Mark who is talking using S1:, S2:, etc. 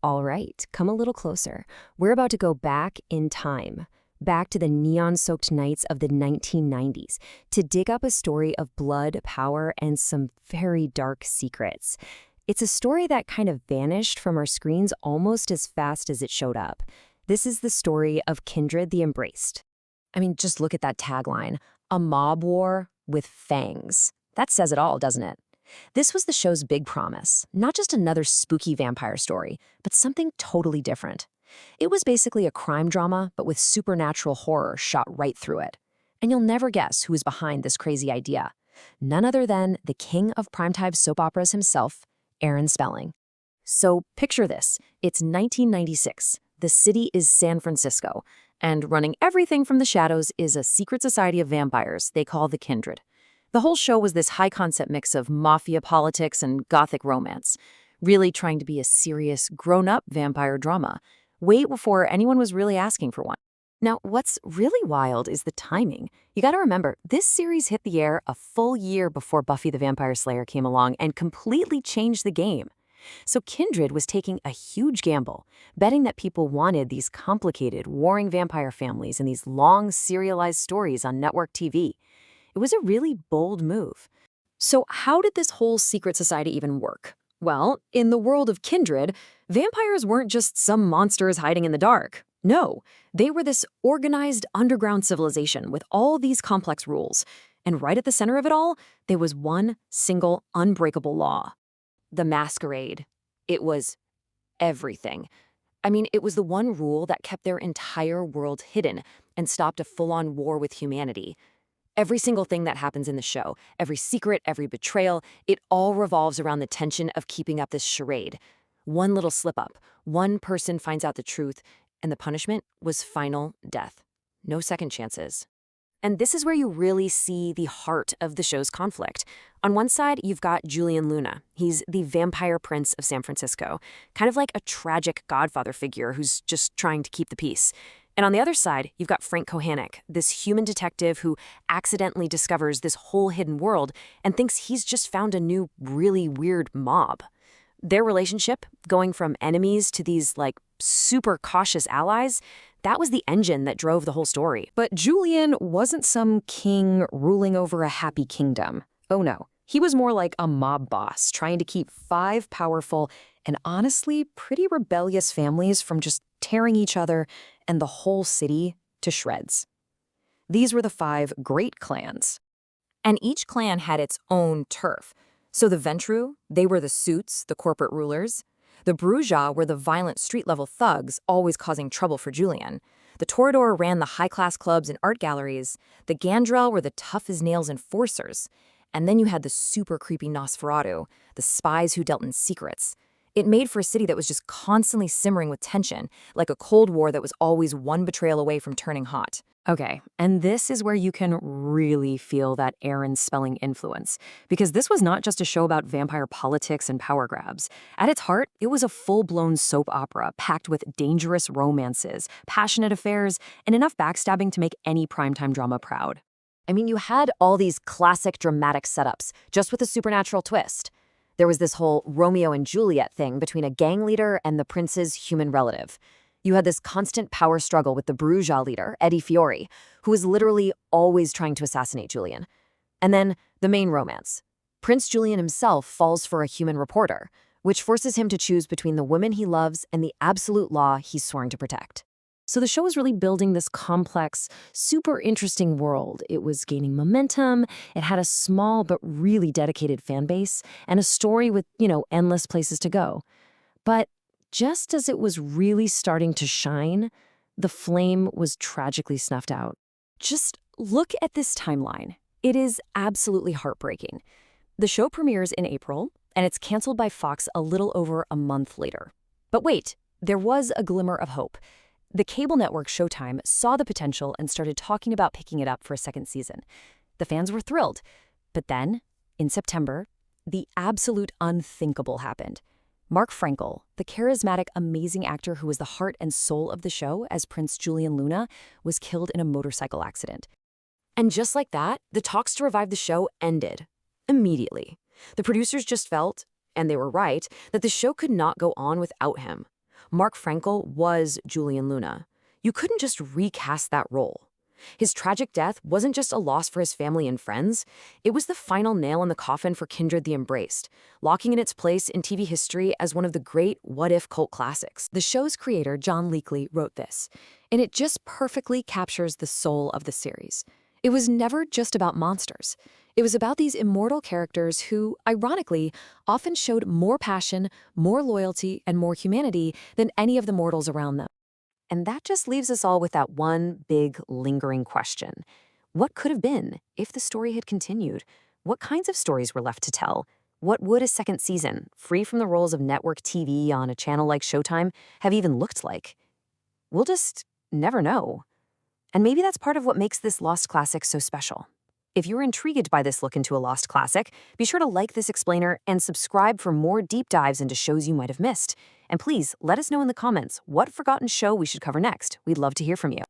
S1: All right, come a little closer. We're about to go back in time, back to the neon-soaked nights of the 1990s, to dig up a story of blood, power, and some very dark secrets. It's a story that kind of vanished from our screens almost as fast as it showed up. This is the story of Kindred the Embraced. I mean, just look at that tagline, a mob war with fangs. That says it all, doesn't it? This was the show's big promise, not just another spooky vampire story, but something totally different. It was basically a crime drama, but with supernatural horror shot right through it. And you'll never guess who was behind this crazy idea. None other than the king of primetime soap operas himself, Aaron Spelling. So picture this. It's 1996. The city is San Francisco, and running everything from the shadows is a secret society of vampires they call the Kindred. The whole show was this high-concept mix of mafia politics and gothic romance, really trying to be a serious, grown-up vampire drama, way before anyone was really asking for one. Now, what's really wild is the timing. You gotta remember, this series hit the air a full year before Buffy the Vampire Slayer came along and completely changed the game. So Kindred was taking a huge gamble, betting that people wanted these complicated, warring vampire families and these long, serialized stories on network TV. It was a really bold move. So how did this whole secret society even work? Well, in the world of Kindred, vampires weren't just some monsters hiding in the dark. No, they were this organized underground civilization with all these complex rules. And right at the center of it all, there was one single unbreakable law. The masquerade. It was everything. I mean, it was the one rule that kept their entire world hidden and stopped a full-on war with humanity. Every single thing that happens in the show, every secret, every betrayal, it all revolves around the tension of keeping up this charade. One little slip-up, one person finds out the truth, and the punishment was final death. No second chances. And this is where you really see the heart of the show's conflict. On one side, you've got Julian Luna. He's the vampire prince of San Francisco, kind of like a tragic godfather figure who's just trying to keep the peace. And on the other side, you've got Frank Kohanek, this human detective who accidentally discovers this whole hidden world and thinks he's just found a new, really weird mob. Their relationship, going from enemies to these, super cautious allies, that was the engine that drove the whole story.
S2: But Julian wasn't some king ruling over a happy kingdom. Oh no, he was more like a mob boss trying to keep 5 powerful and honestly pretty rebellious families from just tearing each other and the whole city to shreds. These were the 5 great clans.
S1: And each clan had its own turf. So the Ventru, they were the suits, the corporate rulers. The Bruja were the violent street-level thugs, always causing trouble for Julian. The Toreador ran the high-class clubs and art galleries. The Gandrel were the tough-as-nails enforcers. And then you had the super creepy Nosferatu, the spies who dealt in secrets. It made for a city that was just constantly simmering with tension, like a Cold War that was always one betrayal away from turning hot.
S2: Okay, and this is where you can really feel that Aaron Spelling influence, because this was not just a show about vampire politics and power grabs. At its heart, it was a full-blown soap opera packed with dangerous romances, passionate affairs, and enough backstabbing to make any primetime drama proud.
S1: I mean, you had all these classic dramatic setups, just with a supernatural twist. There was this whole Romeo and Juliet thing between a gang leader and the prince's human relative. You had this constant power struggle with the Bruja leader, Eddie Fiore, who was literally always trying to assassinate Julian. And then the main romance. Prince Julian himself falls for a human reporter, which forces him to choose between the woman he loves and the absolute law he's sworn to protect. So the show was really building this complex, super interesting world. It was gaining momentum, it had a small but really dedicated fan base, and a story with, endless places to go. But just as it was really starting to shine, the flame was tragically snuffed out. Just look at this timeline. It is absolutely heartbreaking. The show premieres in April, and it's canceled by Fox a little over a month later. But wait, there was a glimmer of hope. The cable network Showtime saw the potential and started talking about picking it up for a second season. The fans were thrilled. But then, in September, the absolute unthinkable happened. Mark Frankel, the charismatic, amazing actor who was the heart and soul of the show as Prince Julian Luna, was killed in a motorcycle accident. And just like that, the talks to revive the show ended. Immediately. The producers just felt, and they were right, that the show could not go on without him.
S2: Mark Frankel was Julian Luna. You couldn't just recast that role. His tragic death wasn't just a loss for his family and friends, it was the final nail in the coffin for Kindred the Embraced, locking in its place in TV history as one of the great what-if cult classics. The show's creator, John Leakley, wrote this, and it just perfectly captures the soul of the series. It was never just about monsters. It was about these immortal characters who, ironically, often showed more passion, more loyalty, and more humanity than any of the mortals around them. And that just leaves us all with that one big, lingering question. What could have been if the story had continued? What kinds of stories were left to tell? What would a second season, free from the roles of network TV on a channel like Showtime, have even looked like? We'll just never know. And maybe that's part of what makes this Lost Classic so special. If you're intrigued by this look into a Lost Classic, be sure to like this explainer and subscribe for more deep dives into shows you might have missed. And please, let us know in the comments what forgotten show we should cover next. We'd love to hear from you.